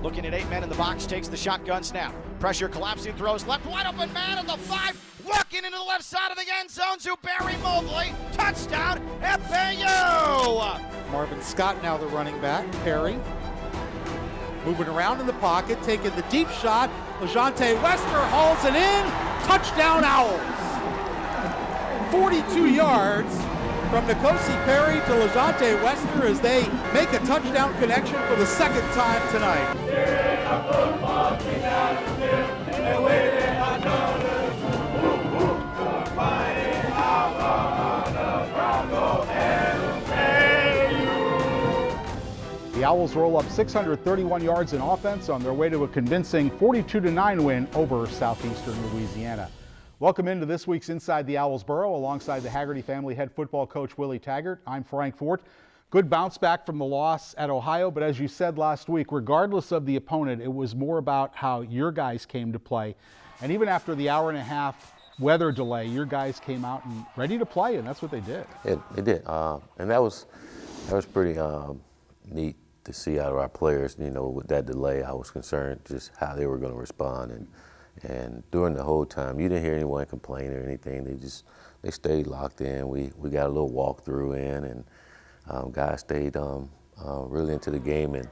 Looking at 8 men in the box, takes the shotgun snap. Pressure collapsing, throws left, wide open man at the 5, walking into the left side of the end zone to Barry Mobley. Touchdown, FAU! Marvin Scott now the running back. Perry moving around in the pocket, taking the deep shot. LeJante Wester hauls it in. Touchdown Owls! 42 yards from Nkosi Perry to LeJante Wester as they make a touchdown connection for the second time tonight. The Owls roll up 631 yards in offense on their way to a convincing 42-9 win over Southeastern Louisiana. Welcome into this week's Inside the Owls Burrow alongside the Haggerty family head football coach Willie Taggart. I'm Frank Fort. Good bounce back from the loss at Ohio, but as you said last week, regardless of the opponent, it was more about how your guys came to play. And even after the hour-and-a-half weather delay, your guys came out and ready to play, and that's what they did. It did, and that was pretty neat to see out of our players. You know, with that delay, I was concerned just how they were going to respond, and during the whole time, you didn't hear anyone complain or anything. They stayed locked in. We got a little walkthrough in, and guys stayed really into the game, and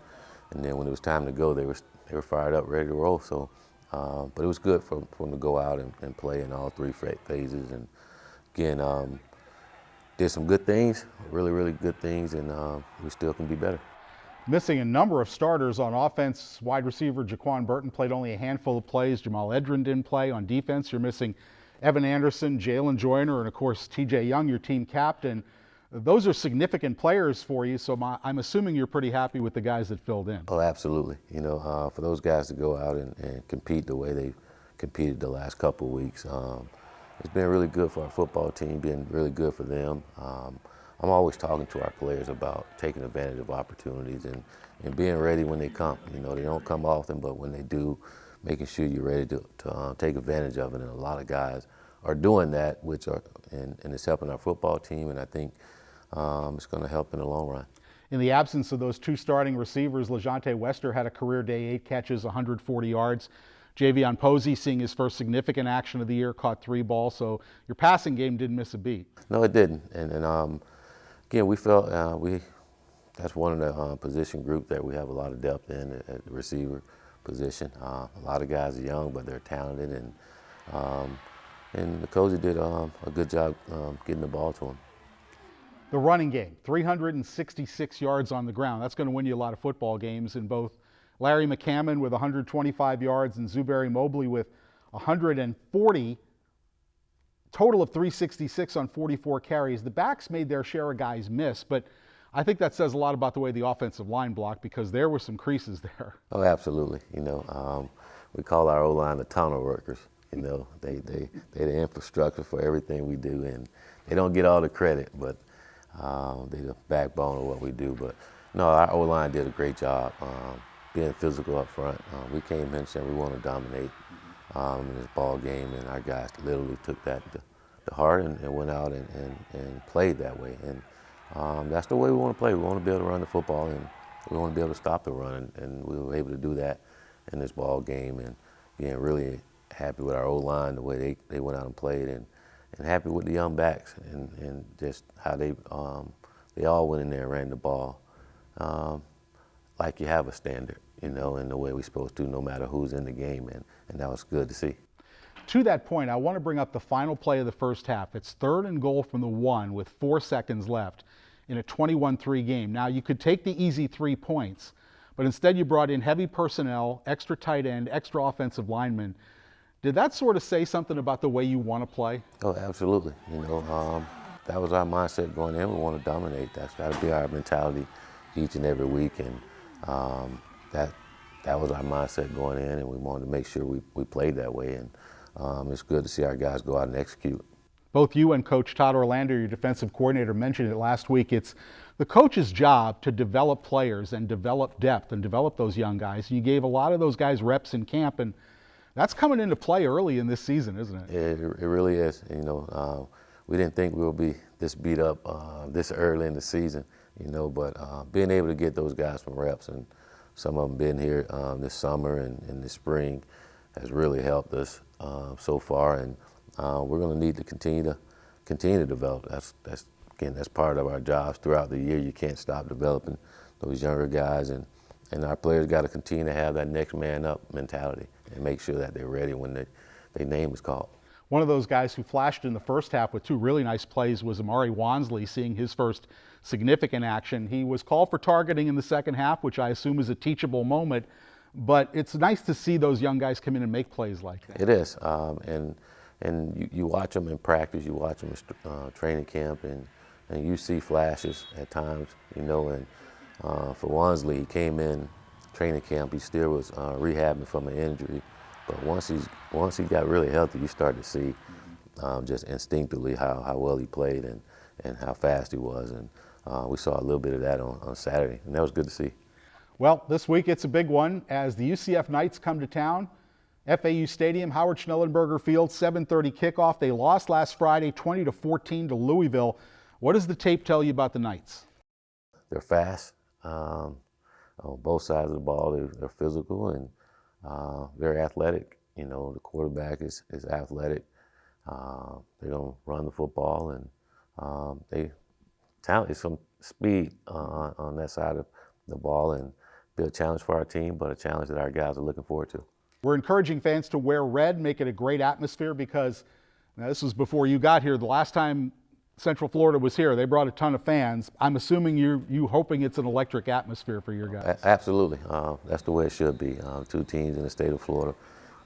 then when it was time to go, they were fired up, ready to roll. So, but it was good for them to go out and play in all three phases, and again, did some good things, really good things, and we still can be better. Missing a number of starters on offense. Wide receiver Jaquan Burton played only a handful of plays. Jamal Edrin didn't play. On defense, you're missing Evan Anderson, Jalen Joyner, and of course TJ Young, your team captain. Those are significant players for you, so I'm assuming you're pretty happy with the guys that filled in. Oh, absolutely. You know, for those guys to go out and compete the way they competed the last couple of weeks, it's been really good for our football team, been really good for them. I'm always talking to our players about taking advantage of opportunities and being ready when they come. You know, they don't come often, but when they do, making sure you're ready to take advantage of it. And a lot of guys are doing that, and it's helping our football team, and I think it's going to help in the long run. In the absence of those two starting receivers, LeJante Wester had a career day, 8 catches, 140 yards. Javion Posey, seeing his first significant action of the year, caught 3 balls. So your passing game didn't miss a beat. No, it didn't. And again, we felt that's one of the position group that we have a lot of depth in at the receiver position. A lot of guys are young, but they're talented, and Nkosi did a good job getting the ball to him. The running game, 366 yards on the ground. That's going to win you a lot of football games. In both Larry McCammon with 125 yards and Zuberi Mobley with 140. Total of 366 on 44 carries. The backs made their share of guys miss, but I think that says a lot about the way the offensive line blocked, because there were some creases there. Oh, absolutely. You know, we call our O-line the tunnel workers. You know, they're the infrastructure for everything we do, and they don't get all the credit, but they're the backbone of what we do. But no, our O-line did a great job being physical up front. We came in and said we want to dominate in this ball game, and our guys literally took that to heart and went out and played that way. And that's the way we want to play. We want to be able to run the football, and we want to be able to stop the run, and we were able to do that in this ball game. And being really happy with our O-line, the way they went out and played, and happy with the young backs and just how they all went in there and ran the ball like you have a standard, you know, in the way we're supposed to, no matter who's in the game, and that was good to see. To that point, I want to bring up the final play of the first half. It's 3rd and goal from the 1 with 4 seconds left in a 21-3 game. Now, you could take the easy 3 points, but instead you brought in heavy personnel, extra tight end, extra offensive linemen. Did that sort of say something about the way you want to play? Oh, absolutely. You know, that was our mindset going in. We want to dominate. That's got to be our mentality each and every week, and that was our mindset going in, and we wanted to make sure we played that way, and it's good to see our guys go out and execute. Both you and Coach Todd Orlando, your defensive coordinator, mentioned it last week. It's the coach's job to develop players and develop depth and develop those young guys. You gave a lot of those guys reps in camp, and that's coming into play early in this season, isn't it? It really is. You know, we didn't think we would be this beat up this early in the season, you know, but being able to get those guys some reps and some of them been here this summer and this spring has really helped us so far, and we're going to need to continue to develop. That's part of our jobs throughout the year. You can't stop developing those younger guys, and our players got to continue to have that next man up mentality and make sure that they're ready when their name is called. One of those guys who flashed in the first half with two really nice plays was Amari Wansley, seeing his first significant action. He was called for targeting in the second half, which I assume is a teachable moment, but it's nice to see those young guys come in and make plays like that. It is, and you watch them in practice, you watch them in training camp, and you see flashes at times, you know, and for Wansley, he came in training camp, he still was rehabbing from an injury, but once he got really healthy, you start to see just instinctively how well he played and how fast he was, and we saw a little bit of that on Saturday, and that was good to see. Well, this week it's a big one as the UCF Knights come to town. FAU Stadium, Howard Schnellenberger Field, 7:30 kickoff. They lost last Friday 20-14 to Louisville. What does the tape tell you about the Knights? They're fast on both sides of the ball. They're physical and very athletic. You know, the quarterback is athletic. They're going to run the football, and they talent, some speed on that side of the ball, and be a challenge for our team, but a challenge that our guys are looking forward to. We're encouraging fans to wear red, make it a great atmosphere, because now this was before you got here. The last time Central Florida was here, they brought a ton of fans. I'm assuming you hoping it's an electric atmosphere for your guys. Absolutely. That's the way it should be. Two teams in the state of Florida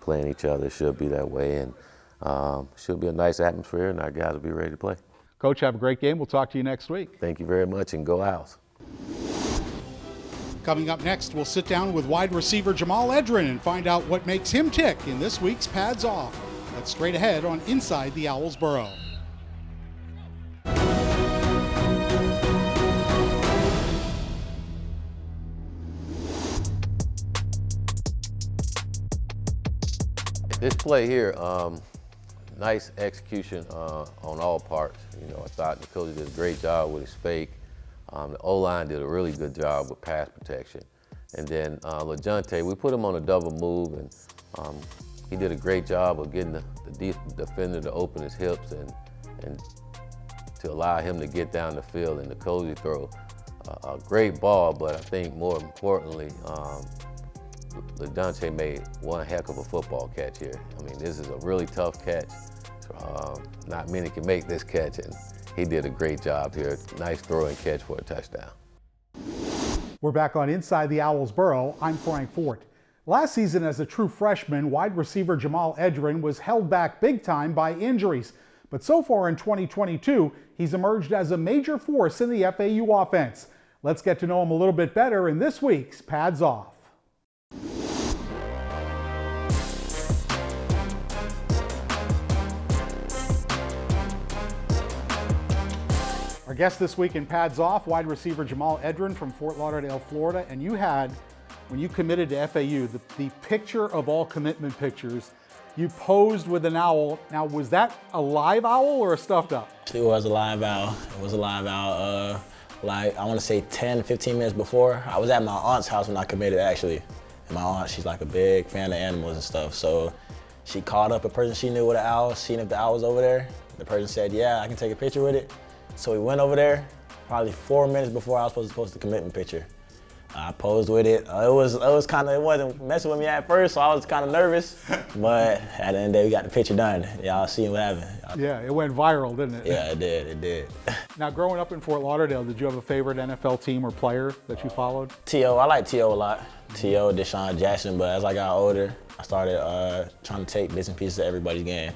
playing each other. It should be that way, and should be a nice atmosphere, and our guys will be ready to play. Coach, have a great game. We'll talk to you next week. Thank you very much, and go Owls. Coming up next, we'll sit down with wide receiver Jamal Edrin and find out what makes him tick in this week's Pads Off. That's straight ahead on Inside the Owls Burrow. This play here, nice execution on all parts. You know, I thought the coach did a great job with his fake. The O-line did a really good job with pass protection. And then LaJonte, we put him on a double move, and he did a great job of getting the defender to open his hips and to allow him to get down the field. And the coach throw a great ball, but I think more importantly, LaJonte made one heck of a football catch here. I mean, this is a really tough catch. Not many can make this catch, and he did a great job here. Nice throw and catch for a touchdown. We're back on Inside the Owls Burrow. I'm Frank Fort. Last season, as a true freshman, wide receiver Jamal Edrin was held back big time by injuries. But so far in 2022, he's emerged as a major force in the FAU offense. Let's get to know him a little bit better in this week's Pads Off. Our guest this week in Pads Off, wide receiver Jamal Edrin from Fort Lauderdale, Florida. And you had, when you committed to FAU, the picture of all commitment pictures, you posed with an owl. Now, was that a live owl or a stuffed up? It was a live owl. It was a live owl. Like, I want to say 10, 15 minutes before. I was at my aunt's house when I committed, actually. And my aunt, she's like a big fan of animals and stuff. So she called up a person she knew with an owl, seen if the owl was over there. The person said, yeah, I can take a picture with it. So we went over there, probably 4 minutes before I was supposed to post the commitment picture. I posed with it. It wasn't messing with me at first, so I was kind of nervous. But at the end of the day, we got the picture done. Y'all seen what happened. Yeah, it went viral, didn't it? Yeah, it did. Now, growing up in Fort Lauderdale, did you have a favorite NFL team or player that you followed? T.O., I like T.O. a lot. T.O., Deshaun Jackson, but as I got older, I started trying to take bits and pieces of everybody's game.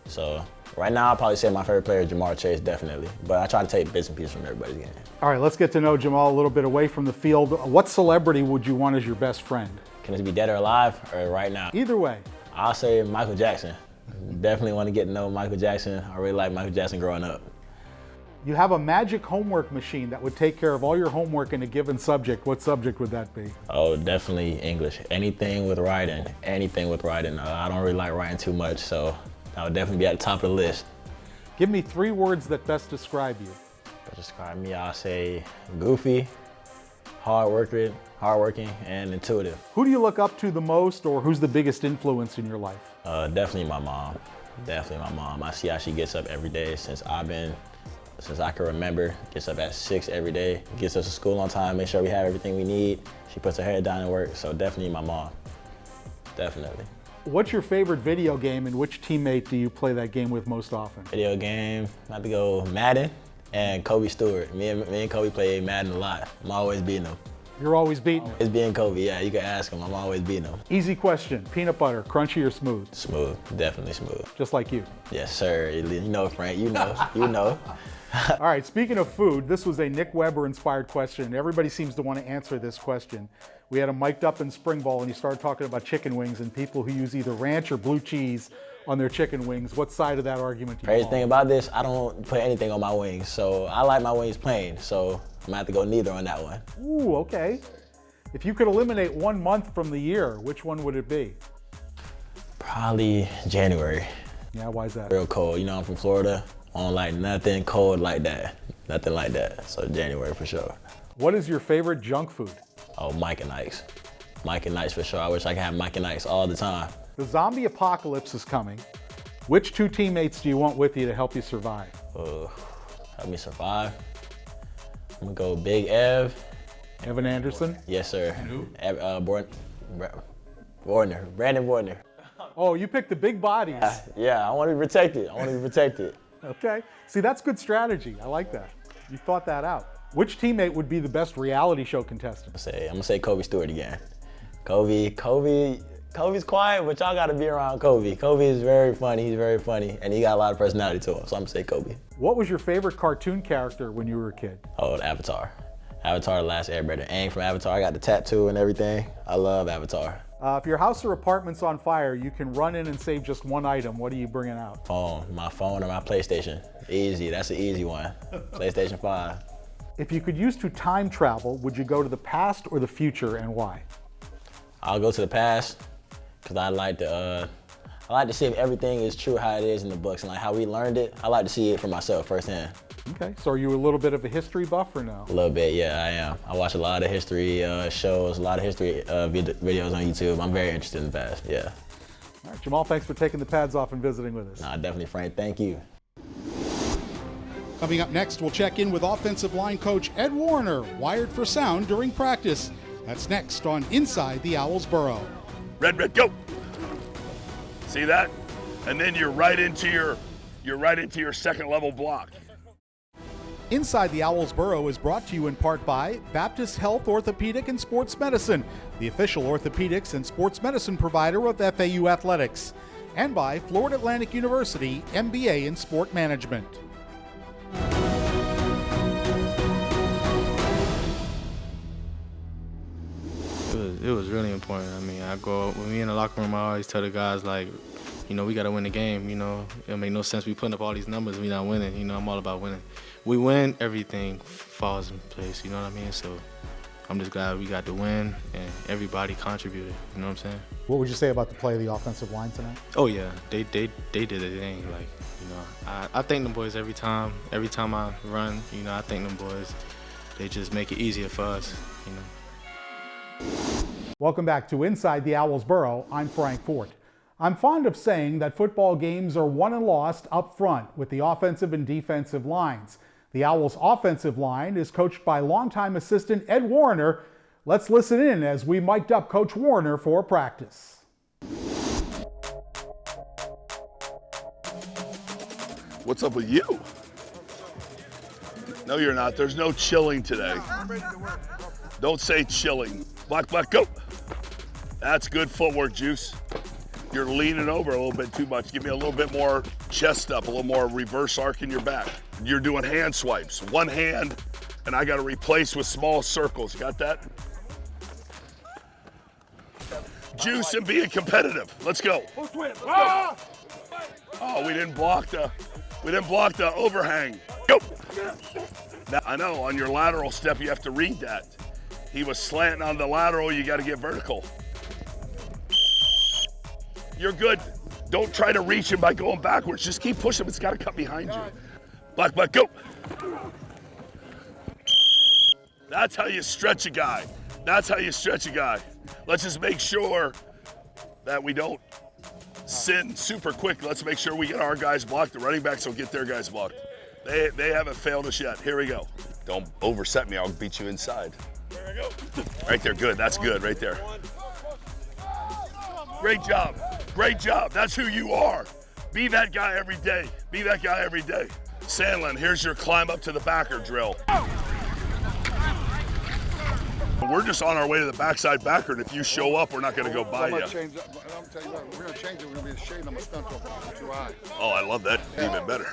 So right now, I'll probably say my favorite player is Jamar Chase, definitely. But I try to take bits and pieces from everybody's game. All right, let's get to know Jamal a little bit away from the field. What celebrity would you want as your best friend? Can this be dead or alive or right now? Either way. I'll say Michael Jackson. Definitely want to get to know Michael Jackson. I really like Michael Jackson growing up. You have a magic homework machine that would take care of all your homework in a given subject. What subject would that be? Oh, definitely English. Anything with writing. I don't really like writing too much, so that would definitely be at the top of the list. Give me 3 words that best describe you. To describe me, I'll say goofy, hardworking, and intuitive. Who do you look up to the most, or who's the biggest influence in your life? Definitely my mom. Definitely my mom. I see how she gets up every day since I can remember. Gets up at 6 every day, gets us to school on time, make sure we have everything we need. She puts her head down and works, so definitely my mom. Definitely. What's your favorite video game, and which teammate do you play that game with most often? Video game, I have to go Madden and Kobe Stewart. Me and Kobe play Madden a lot. I'm always beating him. You're always beating him? It's being Kobe, yeah, you can ask him. I'm always beating him. Easy question, peanut butter, crunchy or smooth? Smooth, definitely smooth. Just like you? Yes, sir. You know, Frank, you know. All right, speaking of food, this was a Nick Weber-inspired question. Everybody seems to want to answer this question. We had him mic'd up in spring ball, and he started talking about chicken wings and people who use either ranch or blue cheese on their chicken wings. What side of that argument do you Crazy fall? thing about this, I don't put anything on my wings, so I like my wings plain, so I'm gonna have to go neither on that one. Ooh, okay. If you could eliminate 1 month from the year, which one would it be? Probably January. Yeah, why is that? Real cold. You know, I'm from Florida. I don't like nothing cold like that. Nothing like that. So January for sure. What is your favorite junk food? Oh, Mike and Ike's. Mike and Ike's for sure. I wish I could have Mike and Ike's all the time. The zombie apocalypse is coming. Which 2 teammates do you want with you to help you survive? Help me survive. I'm gonna go Big Ev. Evan Anderson? Yes, sir. And who? Brandon Warner. Oh, you picked the big bodies. Yeah, I want to be protected. Okay. See, that's good strategy. I like that. You thought that out. Which teammate would be the best reality show contestant? I'm gonna say Kobe Stewart again. Kobe's quiet, but y'all gotta be around Kobe. Kobe is very funny, he's very funny, and he got a lot of personality to him, so I'm gonna say Kobe. What was your favorite cartoon character when you were a kid? Oh, the Avatar. Avatar, The Last Airbender. Aang from Avatar, I got the tattoo and everything. I love Avatar. If your house or apartment's on fire, you can run in and save just one item. What are you bringing out? My phone or my PlayStation. Easy, that's an easy one. PlayStation 5. If you could use to time travel, would you go to the past or the future, and why? I'll go to the past, because I like to see if everything is true how it is in the books and like how we learned it. I like to see it for myself firsthand. Okay, so are you a little bit of a history buff or no? A little bit, yeah, I am. I watch a lot of history shows, a lot of history videos on YouTube. I'm very interested in the past, yeah. All right, Jamal, thanks for taking the pads off and visiting with us. Nah, definitely, Frank, thank you. Coming up next, we'll check in with offensive line coach Ed Warner, wired for sound during practice. That's next on Inside the Owls Burrow. Red, go. See that? And then you're right into your second level block. Inside the Owls Burrow is brought to you in part by Baptist Health Orthopedic and Sports Medicine, the official orthopedics and sports medicine provider of FAU Athletics, and by Florida Atlantic University, MBA in Sport Management. It was really important. I mean, when we in the locker room, I always tell the guys, like, you know, we got to win the game, you know. It'll make no sense we putting up all these numbers and we not winning. You know, I'm all about winning. We win, everything falls in place, you know what I mean? So I'm just glad we got the win and everybody contributed, you know what I'm saying? What would you say about the play of the offensive line tonight? Oh, yeah, they did their thing. Like, you know, I thank them boys every time I run, you know, I thank them boys. They just make it easier for us, you know. Welcome back to Inside the Owls Burrow. I'm Frank Fort. I'm fond of saying that football games are won and lost up front with the offensive and defensive lines. The Owls' offensive line is coached by longtime assistant Ed Warner. Let's listen in as we mic'd up Coach Warner for practice. What's up with you? No, you're not. There's no chilling today. Don't say chilling. Black, go. That's good footwork, Juice. You're leaning over a little bit too much. Give me a little bit more chest up, a little more reverse arc in your back. You're doing hand swipes. One hand, and I got to replace with small circles. Got that? Juice and being competitive. Let's go. Oh, we didn't block the overhang. Go. Now, I know on your lateral step you have to read that. He was slanting on the lateral, you got to get vertical. You're good. Don't try to reach him by going backwards. Just keep pushing him. It's got to cut behind you. Black, go. That's how you stretch a guy. That's how you stretch a guy. Let's just make sure that we don't sin super quick. Let's make sure we get our guys blocked. The running backs will get their guys blocked. They haven't failed us yet. Here we go. Don't overset me. I'll beat you inside. There we go. Right there. Good. That's good right there. Great job. Great job. That's who you are. Be that guy every day. Be that guy every day. Sandlin, here's your climb up to the backer drill. We're just on our way to the backside backer, and if you show up, we're not going to go by you. I'm telling you what, we're going to change it. We're going to be shading them a stunt over too high. Oh, I love that. Even better.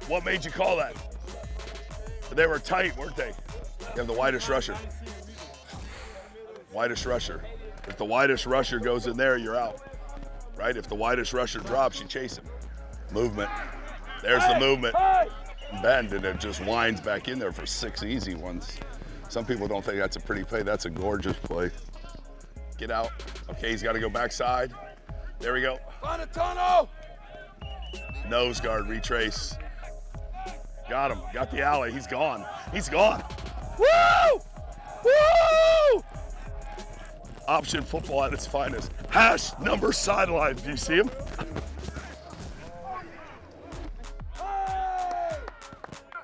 What made you call that? They were tight, weren't they? You have the widest rusher. Widest rusher. If the widest rusher goes in there, you're out. Right? If the widest rusher drops, you chase him. Movement. There's the movement. Bend, and it just winds back in there for 6 easy ones. Some people don't think that's a pretty play. That's a gorgeous play. Get out. Okay, he's got to go backside. There we go. Find a tunnel! Nose guard, retrace. Got him. Got the alley. He's gone. He's gone. Woo! Woo! Option football at its finest. Hash number sideline. Do you see him?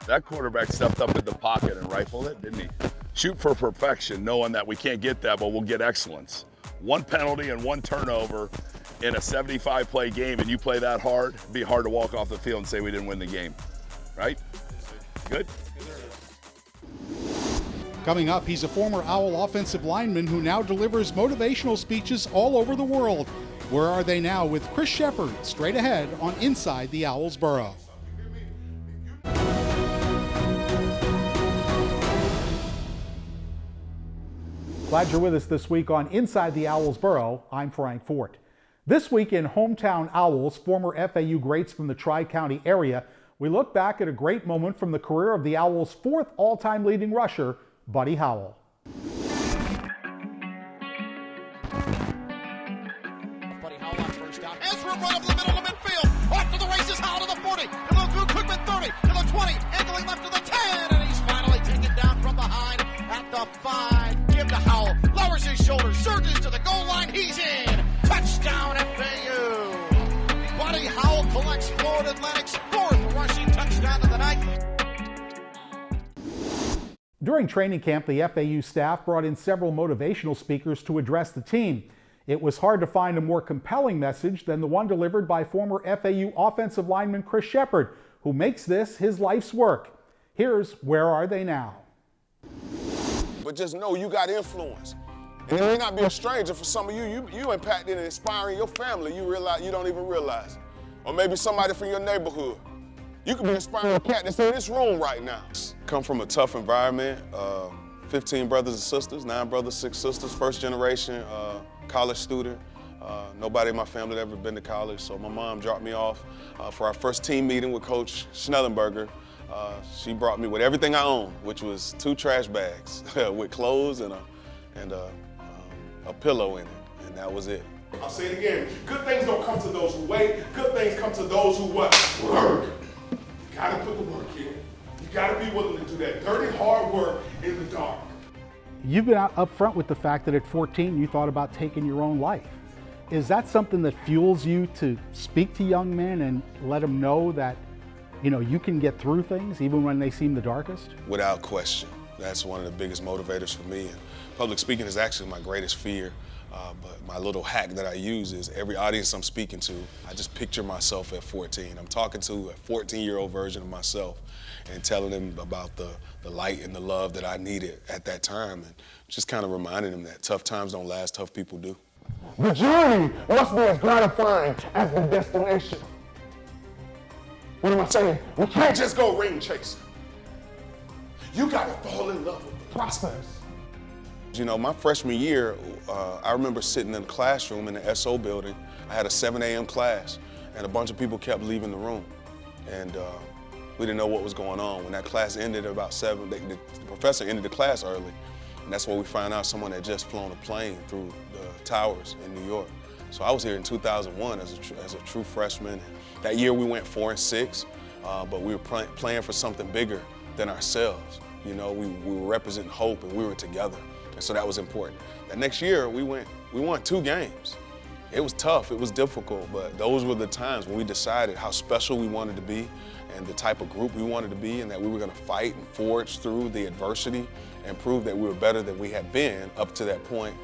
That quarterback stepped up in the pocket and rifled it, didn't he? Shoot for perfection, knowing that we can't get that, but we'll get excellence. 1 penalty and 1 turnover in a 75-play game, and you play that hard, it'd be hard to walk off the field and say we didn't win the game, right? Good? Coming up, he's a former Owl offensive lineman who now delivers motivational speeches all over the world. Where are they now with Chris Shepard straight ahead on Inside the Owls Burrow. Glad you're with us this week on Inside the Owls Burrow. I'm Frank Fort. This week in Hometown Owls, former FAU greats from the Tri-County area, we look back at a great moment from the career of the Owls' 4th all-time leading rusher, Buddy Howell. Buddy Howell on first down. Has room right up the middle of midfield. Off to the races, Howell to the 40. To the Cookman 30. To the 20. Angling left to the 10. And he's finally taken down from behind at the 5. Give to Howell. Lowers his shoulders. Surges to the goal line. He's in. Touchdown FAU. Buddy Howell collects Florida Atlantic's 4th rushing touchdown of the night. During training camp, the FAU staff brought in several motivational speakers to address the team. It was hard to find a more compelling message than the one delivered by former FAU offensive lineman Chris Shepard, who makes this his life's work. Here's Where Are They Now? But just know you got influence. And it may not be a stranger for some of you. You impacting and inspiring your family, you don't even realize. Or maybe somebody from your neighborhood. You could be inspiring a cat that's in this room right now. Come from a tough environment, 15 brothers and sisters, 9 brothers, 6 sisters, first generation college student. Nobody in my family had ever been to college, so my mom dropped me off for our first team meeting with Coach Schnellenberger. She brought me with everything I owned, which was 2 trash bags with clothes and a pillow in it, and that was it. I'll say it again. Good things don't come to those who wait. Good things come to those who what? Work. You gotta put the work in. You gotta be willing to do that dirty, hard work in the dark. You've been up front with the fact that at 14 you thought about taking your own life. Is that something that fuels you to speak to young men and let them know that, you can get through things even when they seem the darkest? Without question. That's one of the biggest motivators for me. And public speaking is actually my greatest fear. But my little hack that I use is every audience I'm speaking to, I just picture myself at 14. I'm talking to a 14-year-old version of myself and telling them about the light and the love that I needed at that time, and just kind of reminding them that tough times don't last, tough people do. The journey must be as gratifying as the destination. What am I saying? We can't just go ring chasing. You gotta fall in love with the process. My freshman year, I remember sitting in the classroom in the SO building. I had a 7 a.m. class, and a bunch of people kept leaving the room. And we didn't know what was going on. When that class ended at about 7, the professor ended the class early. And that's where we found out someone had just flown a plane through the towers in New York. So I was here in 2001 as a true freshman. That year we went 4-6. but we were playing for something bigger than ourselves. You know, we were representing hope, and we were together, and so that was important. That next year, we won 2 games. It was tough, it was difficult, but those were the times when we decided how special we wanted to be and the type of group we wanted to be, and that we were going to fight and forge through the adversity and prove that we were better than we had been up to that point.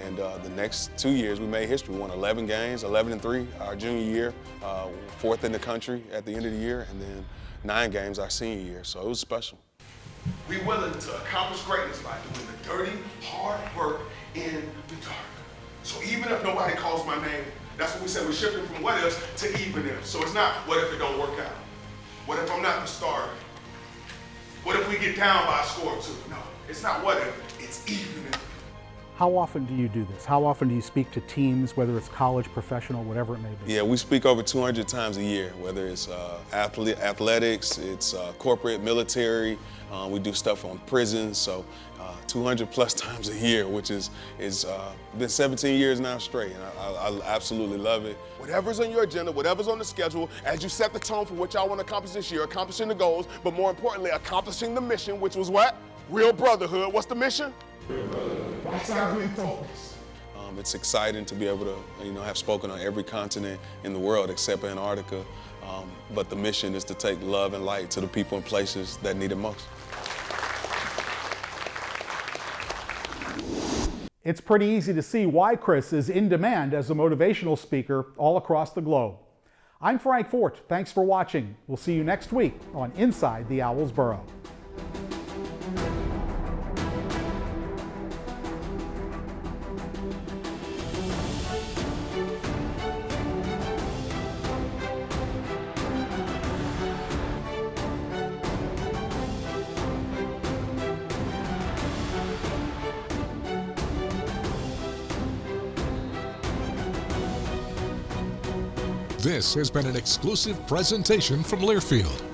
And the next 2 years, we made history. We won 11 games, 11-3 our junior year, 4th in the country at the end of the year, and then 9 games our senior year, so it was special. We're willing to accomplish greatness by doing the dirty, hard work in the dark. So even if nobody calls my name, that's what we said, we're shifting from what ifs to even if. So it's not what if it don't work out? What if I'm not the starter? What if we get down by a score or 2? No, it's not what if, it's even if. How often do you do this? How often do you speak to teams, whether it's college, professional, whatever it may be? Yeah, we speak over 200 times a year, whether it's athletics, it's corporate, military. We do stuff on prisons, so 200 plus times a year, which is been 17 years now straight, and I absolutely love it. Whatever's on your agenda, whatever's on the schedule, as you set the tone for what y'all want to accomplish this year, accomplishing the goals, but more importantly, accomplishing the mission, which was what? Real brotherhood. What's the mission? Real brotherhood. That's how we focus. It's exciting to be able to, have spoken on every continent in the world except Antarctica. But the mission is to take love and light to the people and places that need it most. It's pretty easy to see why Chris is in demand as a motivational speaker all across the globe. I'm Frank Fort. Thanks for watching. We'll see you next week on Inside the Owls Burrow. This has been an exclusive presentation from Learfield.